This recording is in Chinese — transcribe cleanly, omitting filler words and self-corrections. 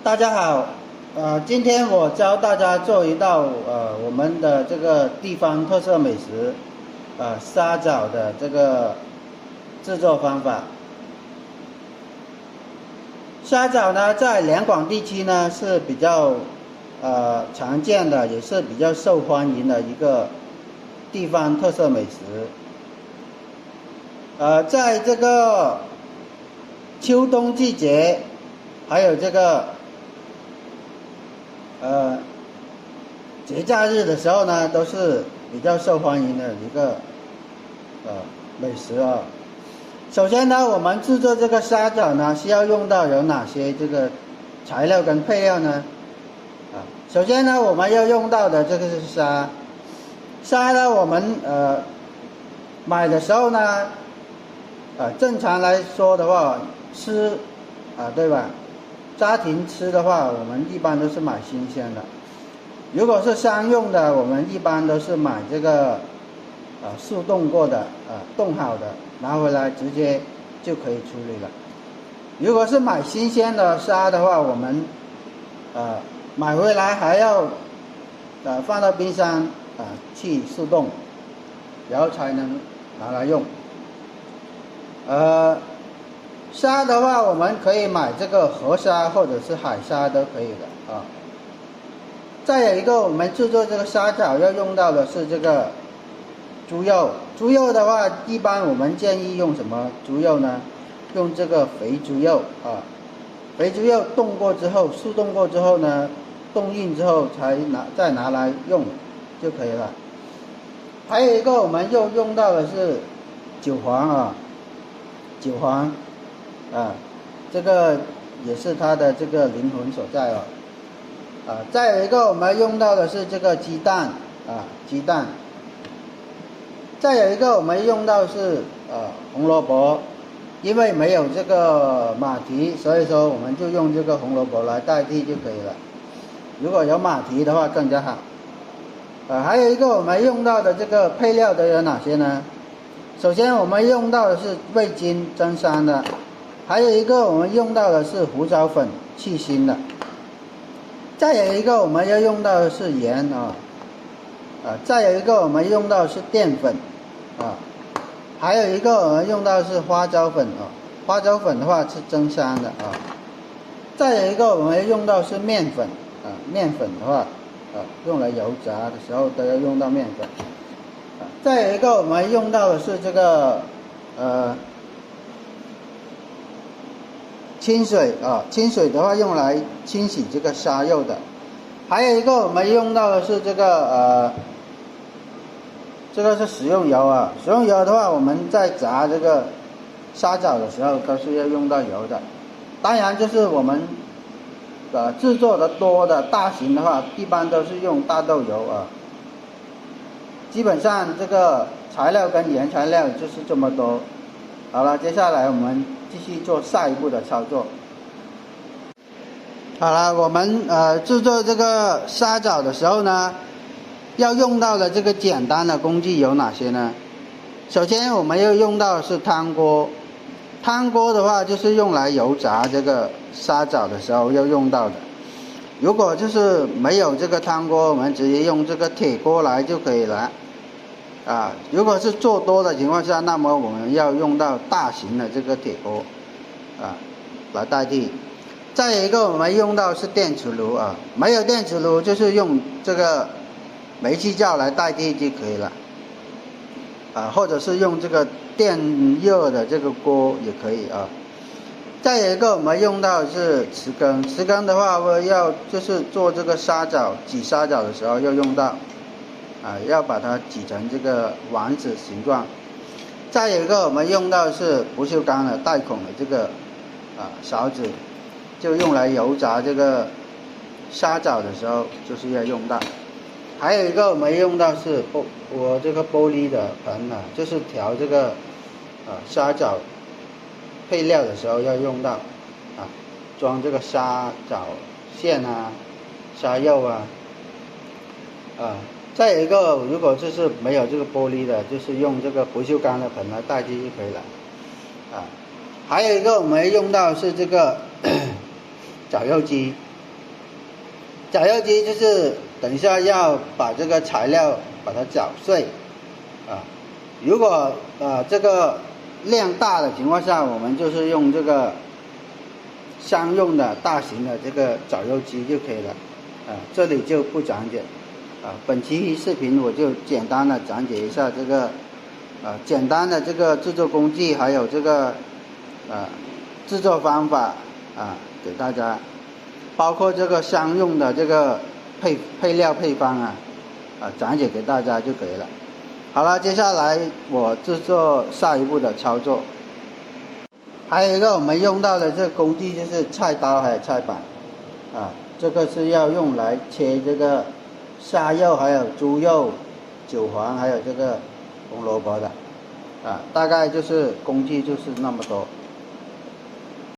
大家好，今天我教大家做一道我们的这个地方特色美食，虾饺的这个制作方法。虾饺呢，在两广地区呢是比较常见的，也是比较受欢迎的一个地方特色美食。在这个秋冬季节，还有这个节假日的时候呢，都是比较受欢迎的一个美食啊。首先呢，我们制作这个虾饺呢，需要用到有哪些这个材料跟配料呢？首先呢，我们要用到的这个是虾。虾呢，我们买的时候呢，正常来说的话，吃对吧？家庭吃的话，我们一般都是买新鲜的。如果是商用的，我们一般都是买这个速冻过的冻好的，拿回来直接就可以处理了。如果是买新鲜的虾的话，我们买回来还要放到冰箱去速冻，然后才能拿来用。虾的话，我们可以买这个河虾或者是海虾都可以的啊。再有一个，我们制作这个虾饺要用到的是这个猪肉。猪肉的话，一般我们建议用什么猪肉呢？用这个肥猪肉啊。肥猪肉冻过之后，速冻过之后呢，冻硬之后再拿来用就可以了。还有一个，我们又用到的是韭黄啊，韭黄。这个也是它的这个灵魂所在哦。再有一个我们用到的是这个鸡蛋鸡蛋。再有一个我们用到是红萝卜，因为没有这个马蹄，所以说我们就用这个红萝卜来代替就可以了。如果有马蹄的话更加好。还有一个我们用到的这个配料都有哪些呢？首先我们用到的是味精蒸香的。还有一个我们用到的是胡椒粉去腥的。再有一个我们要用到的是盐再有一个我们用到的是淀粉还有一个我们用到的是花椒粉花椒粉的话是蒸香的再有一个我们用到的是面粉面粉的话用来油炸的时候都要用到面粉再有一个我们用到的是这个清水清水的话用来清洗这个虾肉的。还有一个我们用到的是这个这个是食用油食用油的话，我们在炸这个虾饺的时候都是要用到油的。当然就是我们制作的多的大型的话，一般都是用大豆油基本上这个材料跟原材料就是这么多。好了，接下来我们继续做下一步的操作。好了，我们制作这个虾饺的时候呢，要用到的这个简单的工具有哪些呢？首先我们要用到的是汤锅。汤锅的话就是用来油炸这个虾饺的时候要用到的。如果就是没有这个汤锅，我们直接用这个铁锅来就可以了。如果是做多的情况下，那么我们要用到大型的这个铁锅来代替。再有一个我们用到是电磁炉没有电磁炉就是用这个煤气灶来代替就可以了或者是用这个电热的这个锅也可以再有一个我们用到的是匙羹。匙羹的话我要就是做这个虾饺挤虾饺的时候要用到要把它挤成这个丸子形状。再有一个我们用到的是不锈钢的带孔的这个勺子，就用来油炸这个虾饺的时候就是要用到。还有一个我们用到是这个玻璃的盆就是调这个虾饺配料的时候要用到装这个虾饺馅虾肉再有一个如果就是没有这个玻璃的，就是用这个不锈钢的盆来代替就可以了还有一个我们用到是这个绞肉机绞肉机就是等一下要把这个材料把它搅碎啊。如果这个量大的情况下，我们就是用这个商用的大型的这个绞肉机就可以了啊。这里就不讲解啊。本期视频我就简单的讲解一下这个简单的这个制作工具，还有这个制作方法啊，给大家。包括这个商用的这个配料配方讲解给大家就可以了。好了，接下来我制作下一步的操作。还有一个我们用到的这个工具就是菜刀还有菜板这个是要用来切这个虾肉还有猪肉、韭黄还有这个红萝卜的大概就是工具就是那么多。